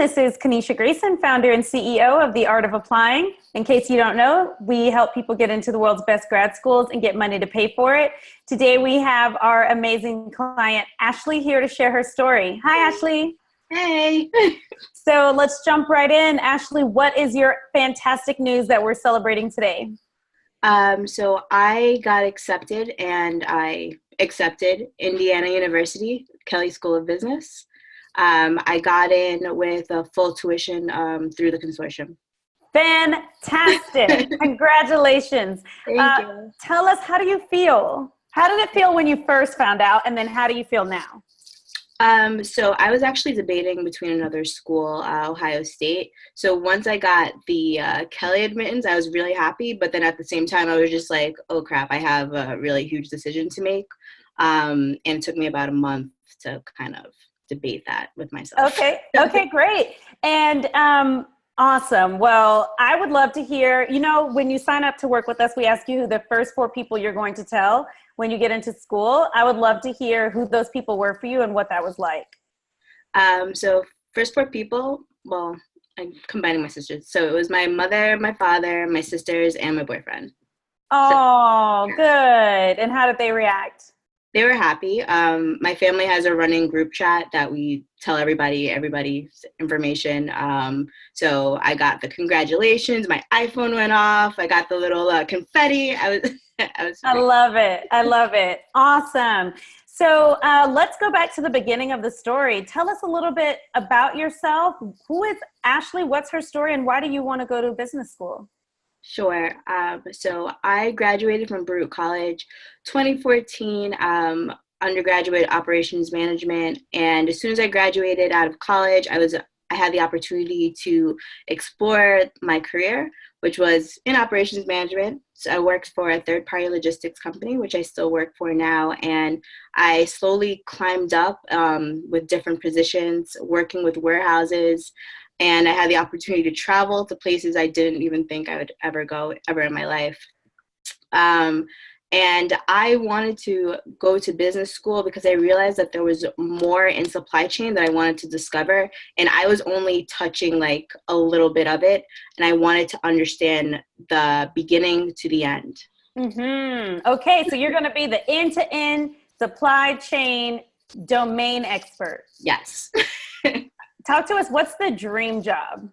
This is Kanisha Grayson, founder and CEO of The Art of Applying. In case you don't know, we help people get into the world's best grad schools and get money to pay for it. Today we have our amazing client, Ashley, here to share her story. Hi, Ashley. Hey. So let's jump right in. Ashley, what is your fantastic news that we're celebrating today? So I got accepted, and I accepted Indiana University, Kelley School of Business. I got in with a full tuition through the Consortium. Fantastic. Congratulations. Thank you. Tell us, how do you feel? How did it feel when you first found out, and then how do you feel now? So I was actually debating between another school, Ohio State. So once I got the Kelley admittance, I was really happy. But then at the same time, I was just like, oh, crap, I have a really huge decision to make. And it took me about a month to kind of debate that with myself. Okay, great. And awesome. Well, I would love to hear, when you sign up to work with us, we ask you who the first 4 people you're going to tell when you get into school. I would love to hear who those people were for you and what that was like. So first 4 people, well, I'm combining my sisters. So it was my mother, my father, my sisters, and my boyfriend. Oh, so, good. And how did they react? They were happy. My family has a running group chat that we tell everybody's information. So I got the congratulations. My iPhone went off. I got the little confetti. I love it. I love it. Awesome. So let's go back to the beginning of the story. Tell us a little bit about yourself. Who is Ashley? What's her story? And why do you want to go to business school? Sure. So I graduated from Baruch College 2014, undergraduate operations management. And as soon as I graduated out of college, I had the opportunity to explore my career, which was in operations management. So I worked for a third-party logistics company, which I still work for now. And I slowly climbed up with different positions, working with warehouses. And I had the opportunity to travel to places I didn't even think I would ever go ever in my life. And I wanted to go to business school because I realized that there was more in supply chain that I wanted to discover. And I was only touching like a little bit of it. And I wanted to understand the beginning to the end. Mm-hmm. Okay, so you're going to be the end-to-end supply chain domain expert. Yes. Talk to us. What's the dream job?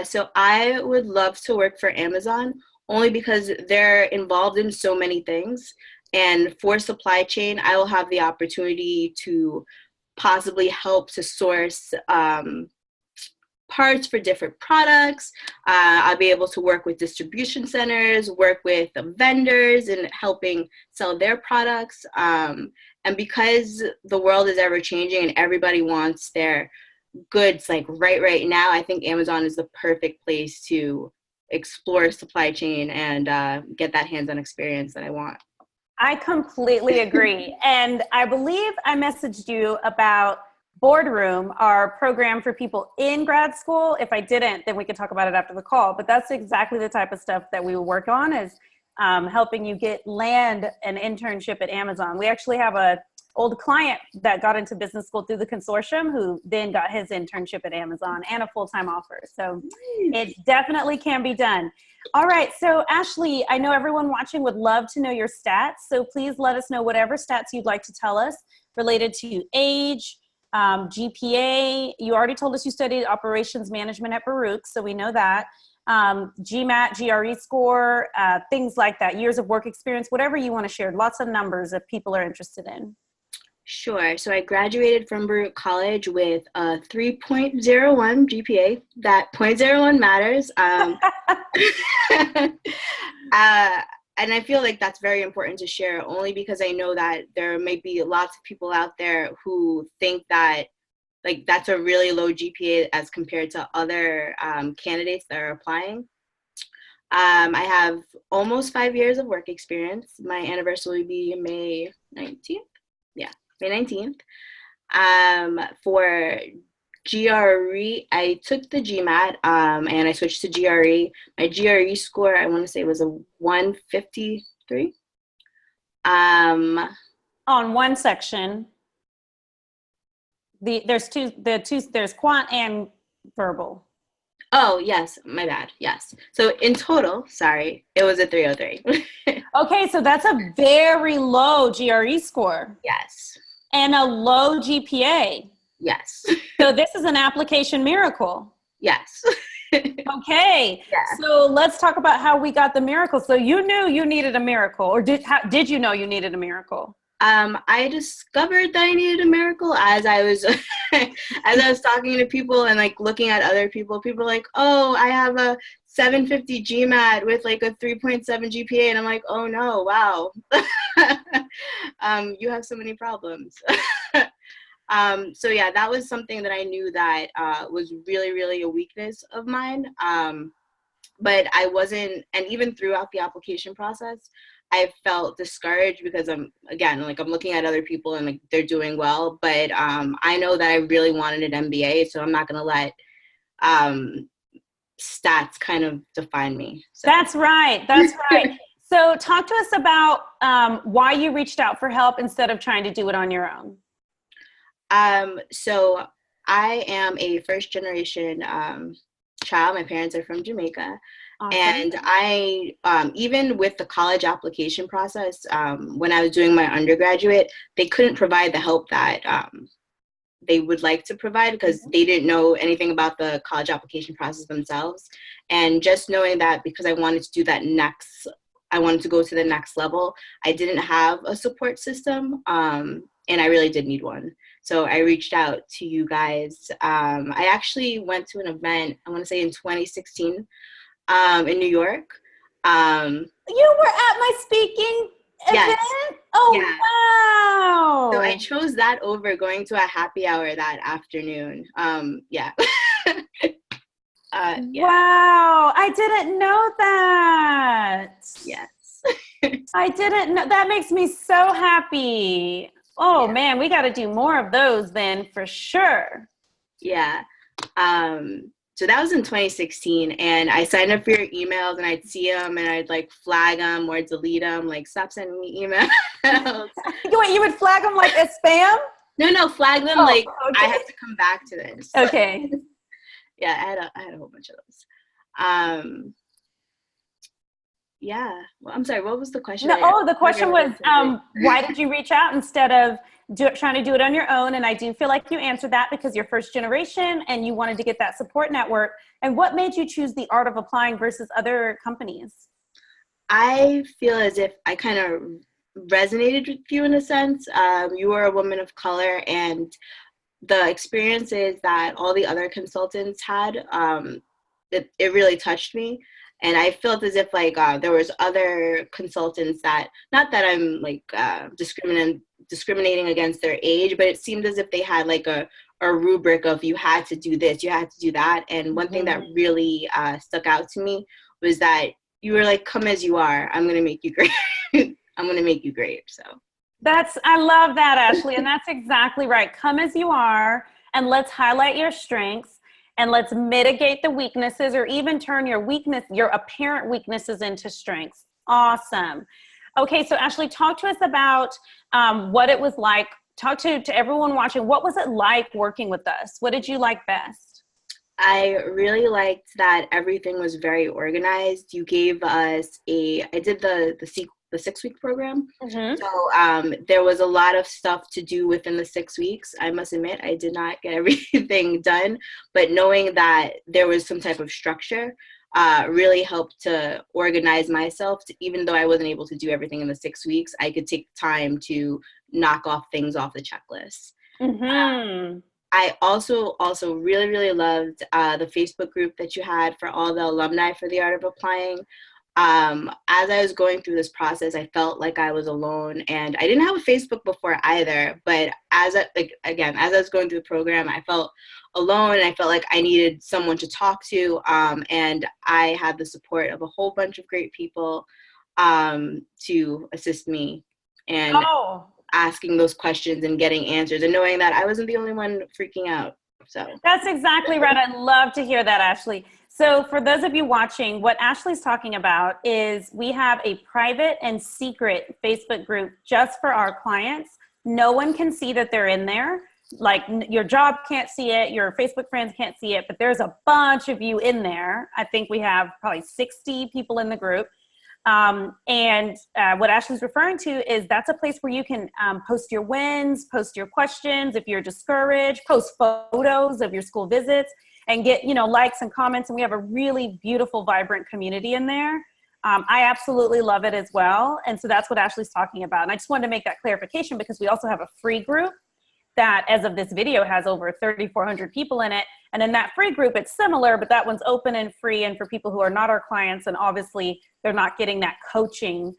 So I would love to work for Amazon, only because they're involved in so many things. And for supply chain, I will have the opportunity to possibly help to source parts for different products. I'll be able to work with distribution centers, work with vendors and helping sell their products. And because the world is ever changing and everybody wants their goods like right now, I think Amazon is the perfect place to explore supply chain and get that hands-on experience that I want. I completely agree. And I believe I messaged you about Boardroom, our program for people in grad school. If I didn't, then we could talk about it after the call. But that's exactly the type of stuff that we will work on, is helping you land an internship at Amazon. We actually have a old client that got into business school through the Consortium, who then got his internship at Amazon and a full-time offer. So it definitely can be done. All right. So Ashley, I know everyone watching would love to know your stats. So please let us know whatever stats you'd like to tell us related to age, GPA. You already told us you studied operations management at Baruch, so we know that. GMAT, GRE Score, things like that, years of work experience, whatever you want to share. Lots of numbers if people are interested in. Sure. So I graduated from Baruch College with a 3.01 GPA. That 0.01 matters. And I feel like that's very important to share, only because I know that there may be lots of people out there who think that like that's a really low GPA as compared to other candidates that are applying. I have almost 5 years of work experience. My anniversary will be May 19th. Yeah. May 19th. For GRE, I took the GMAT and I switched to GRE. My GRE score, I want to say, was a 153. On one section, there's quant and verbal? Oh, yes, my bad. Yes. So in total, sorry, it was a 303. Okay, so that's a very low GRE score Yes. and a low GPA. Yes. So this is an application miracle. Yes. Okay, Yeah. so let's talk about how we got the miracle. So you knew you needed a miracle, or did you know you needed a miracle? I discovered that I needed a miracle as I was as I was talking to people and like looking at other people. People were like, "Oh, I have a 750 GMAT with like a 3.7 GPA," and I'm like, "Oh no, wow, you have so many problems." So yeah, that was something that I knew that was really, really a weakness of mine. But I wasn't, and even throughout the application process, I felt discouraged because I'm looking at other people and like they're doing well, but I know that I really wanted an MBA, so I'm not gonna let um, stats kind of define me. So. That's right. That's right. So talk to us about why you reached out for help instead of trying to do it on your own. So I am a first generation child. My parents are from Jamaica. Awesome. And I, even with the college application process, when I was doing my undergraduate, they couldn't provide the help that they would like to provide because they didn't know anything about the college application process themselves. And just knowing that because I wanted to do that I wanted to go to the next level, I didn't have a support system, and I really did need one. So I reached out to you guys. I actually went to an event, I want to say in 2016, in New York. You were at my speaking Yes. event? Oh, Yeah. wow. So I chose that over going to a happy hour that afternoon. Yeah. Yeah. Wow. I didn't know that. Yes. I didn't know. That makes me so happy. Oh, Yeah. man, we got to do more of those then for sure. Yeah. So that was in 2016, and I signed up for your emails, and I'd see them, and I'd like flag them or delete them, like stop sending me emails. Wait, you would flag them like as spam? No, flag them like okay. I have to come back to this. Okay. Yeah, I had a whole bunch of those. Yeah. Well, I'm sorry. What was the question? No, the question was, why did you reach out instead of trying to do it on your own? And I do feel like you answered that because you're first generation and you wanted to get that support network. And what made you choose the art of applying versus other companies? I feel as if I kind of resonated with you in a sense. You are a woman of color, and the experiences that all the other consultants had, it really touched me. And I felt as if like there was other consultants that, not that I'm like discriminating against their age, but it seemed as if they had like a rubric of you had to do this, you had to do that. And one thing that really stuck out to me was that you were like, come as you are. I'm going to make you great. I'm going to make you great. So. I love that, Ashley. And that's exactly right. Come as you are, and let's highlight your strengths, and let's mitigate the weaknesses, or even turn your apparent weaknesses into strengths. Awesome. Okay, so Ashley, talk to us about what it was like. Talk to everyone watching. What was it like working with us? What did you like best? I really liked that everything was very organized. You gave us I did the 6-week program. So there was a lot of stuff to do within the 6 weeks. I must admit, I did not get everything done, but knowing that there was some type of structure really helped to organize myself. Even though I wasn't able to do everything in the 6 weeks, I could take time to knock off things off the checklist. I also really, really loved the Facebook group that you had for all the alumni for the Art of Applying. As I was going through this process, I felt like I was alone, and I didn't have a Facebook before either. But as I was going through the program, I felt alone, and I felt like I needed someone to talk to. And I had the support of a whole bunch of great people to assist me and asking those questions and getting answers, and knowing that I wasn't the only one freaking out. So that's exactly right. I love to hear that, Ashley. So for those of you watching, what Ashley's talking about is we have a private and secret Facebook group just for our clients. No one can see that they're in there. like your job can't see it, your Facebook friends can't see it, but there's a bunch of you in there. I think we have probably 60 people in the group. And what Ashley's referring to is that's a place where you can post your wins, post your questions if you're discouraged, post photos of your school visits, and get, you know, likes and comments. And we have a really beautiful, vibrant community in there. I absolutely love it as well. And so that's what Ashley's talking about. And I just wanted to make that clarification because we also have a free group that, as of this video, has over 3,400 people in it. And in that free group, it's similar, but that one's open and free and for people who are not our clients. And obviously, they're not getting that coaching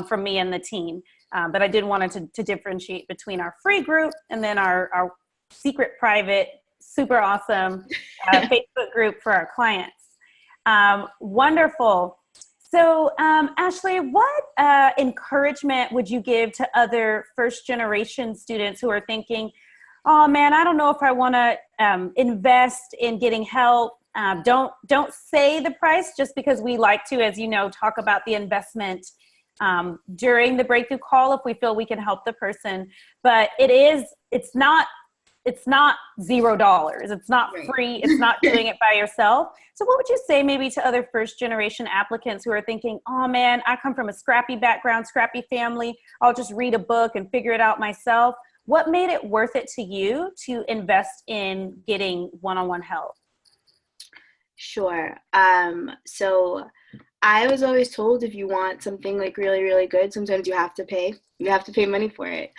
from me and the team. But I did want to differentiate between our free group and then our secret, private, super awesome Facebook group for our clients. Wonderful. So, Ashley, what encouragement would you give to other first-generation students who are thinking, oh man, I don't know if I want to invest in getting help. Don't say the price, just because we like to, as you know, talk about the investment during the breakthrough call if we feel we can help the person. But it's not $0. It's not free. It's not doing it by yourself. So what would you say maybe to other first-generation applicants who are thinking, oh man, I come from a scrappy background, scrappy family. I'll just read a book and figure it out myself. What made it worth it to you to invest in getting one-on-one help? Sure. So I was always told if you want something like really, really good, sometimes you have to pay. You have to pay money for it.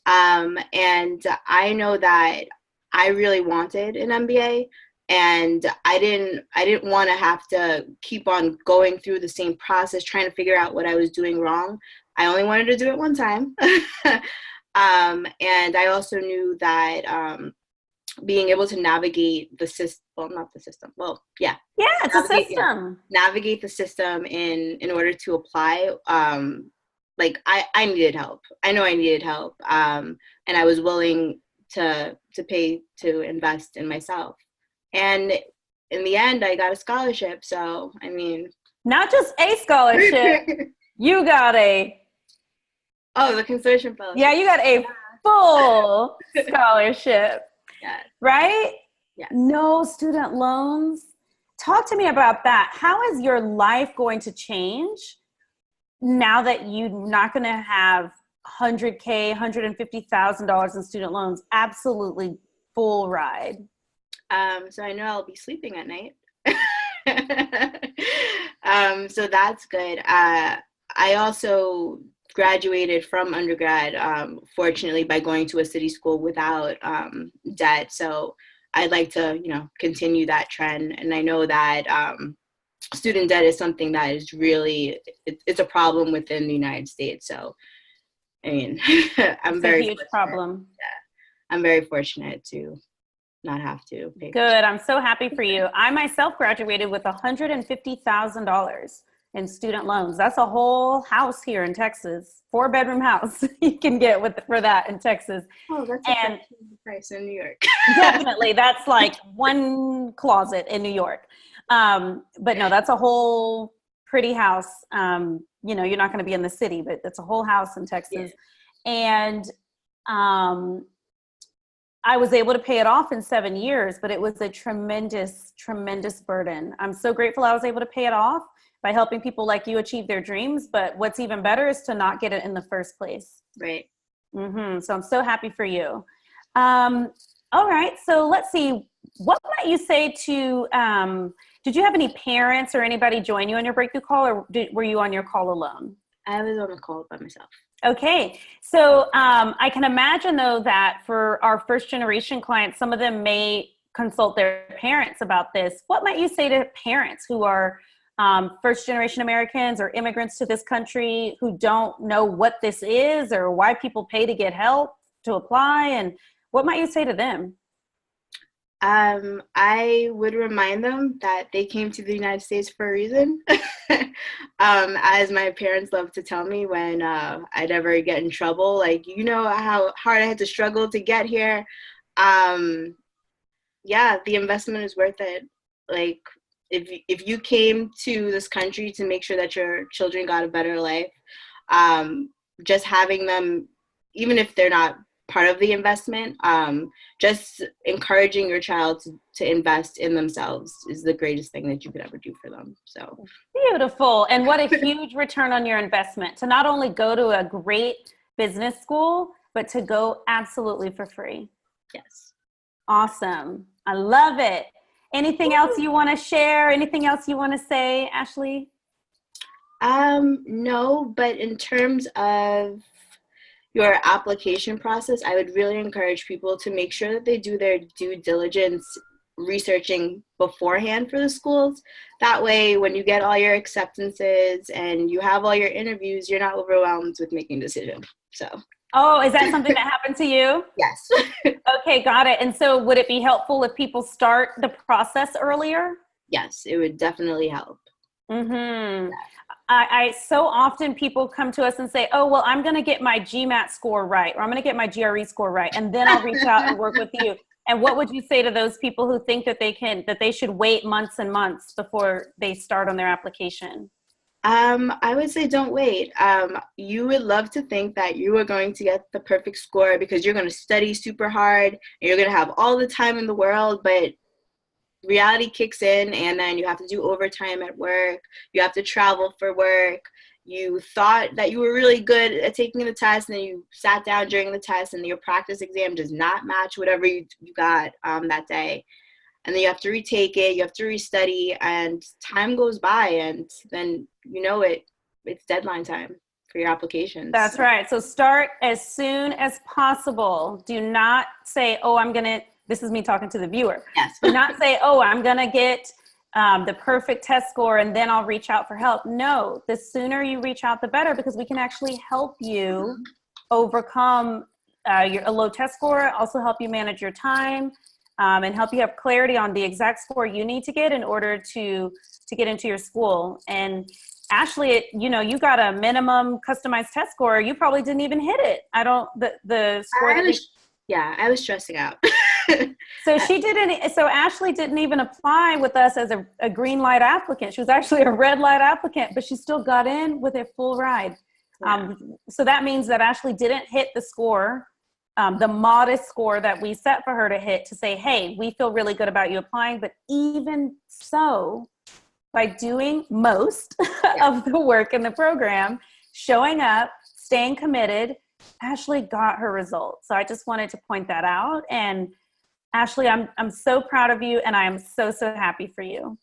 And I know that I really wanted an MBA, and I didn't want to have to keep on going through the same process, trying to figure out what I was doing wrong. I only wanted to do it one time. And I also knew that being able to navigate the system, well, not the system, well, yeah. Yeah, it's a system. Yeah, navigate the system in order to apply. Like I needed help. I know I needed help. And I was willing to pay to invest in myself. And in the end, I got a scholarship. So, I mean. Not just a scholarship, you got Oh, the Consortium fellowship. Yeah, you got a full scholarship. Yes. Right? Yeah. No student loans. Talk to me about that. How is your life going to change now that you're not going to have $100K, $150,000 in student loans? Absolutely full ride. So I know I'll be sleeping at night. So that's good. I also graduated from undergrad, fortunately, by going to a city school without debt. So I'd like to, continue that trend. And I know that student debt is something that is really, it's a problem within the United States. So, I mean, It's a huge problem. Yeah, I'm very fortunate to not have to pay. Good. I'm so happy for you. I myself graduated with $150,000 in student loans. That's a whole house here in Texas, 4-bedroom house you can get for that in Texas. Oh, that's a price in New York. Definitely. That's like one closet in New York. But no, that's a whole pretty house. You're not going to be in the city, but it's a whole house in Texas. Yeah. And I was able to pay it off in 7 years, but it was a tremendous, tremendous burden. I'm so grateful I was able to pay it off by helping people like you achieve their dreams. But what's even better is to not get it in the first place. Right. Mm-hmm. So I'm so happy for you. All right. So let's see. What might you say to, did you have any parents or anybody join you on your breakthrough call, or were you on your call alone? I was on the call by myself. Okay. So I can imagine, though, that for our first generation clients, some of them may consult their parents about this. What might you say to parents who are first generation Americans or immigrants to this country who don't know what this is or why people pay to get help to apply? And what might you say to them? I would remind them that they came to the United States for a reason. As my parents love to tell me when I'd ever get in trouble, like, how hard I had to struggle to get here. The investment is worth it. Like, if you came to this country to make sure that your children got a better life, just having them, even if they're not part of the investment. Just encouraging your child to invest in themselves is the greatest thing that you could ever do for them. So beautiful. And what a huge return on your investment to not only go to a great business school, but to go absolutely for free. yes. Awesome. I love it. Anything else you want to share? Anything else you want to say, Ashley? No, but in terms of your application process, I would really encourage people to make sure that they do their due diligence researching beforehand for the schools. That way, when you get all your acceptances and you have all your interviews, you're not overwhelmed with making decisions. So. Oh, is that something that happened to you? Yes. Okay, got it. And so would it be helpful if people start the process earlier? Yes, it would definitely help. Mm-hmm. I so often people come to us and say, oh, well, I'm going to get my GMAT score right, or I'm going to get my GRE score right, and then I'll reach out and work with you. And what would you say to those people who think that they should wait months and months before they start on their application? I would say don't wait. You would love to think that you are going to get the perfect score because you're going to study super hard and you're going to have all the time in the world, but reality kicks in and then you have to do overtime at work. You have to travel for work. You thought that you were really good at taking the test and then you sat down during the test and your practice exam does not match whatever you got that day. And then you have to retake it, you have to restudy, and time goes by, and then it's deadline time for your applications. That's right. So start as soon as possible. Do not say, oh, this is me talking to the viewer. Yes. Do not say, oh, I'm going to get the perfect test score and then I'll reach out for help. No, the sooner you reach out, the better, because we can actually help you overcome a low test score, also help you manage your time, and help you have clarity on the exact score you need to get in order to get into your school. And Ashley, you got a minimum customized test score. You probably didn't even hit it. The score. I was stressing out. So Ashley didn't even apply with us as a green light applicant. She was actually a red light applicant, but she still got in with a full ride. Yeah. So that means that Ashley didn't hit the score, the modest score that we set for her to hit, to say, hey, we feel really good about you applying. But even so, by doing most of the work in the program, showing up, staying committed, Ashley got her results. So I just wanted to point that out. And Ashley, I'm so proud of you, and I am so, so happy for you.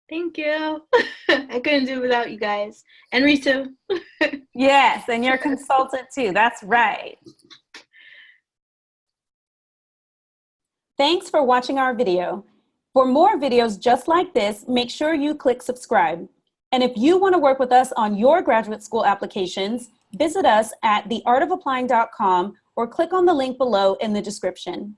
Thank you. I couldn't do it without you guys. And Ritu. Yes, and your consultant too. That's right. Thanks for watching our video. For more videos just like this, make sure you click subscribe. And if you want to work with us on your graduate school applications, visit us at theartofapplying.com or click on the link below in the description.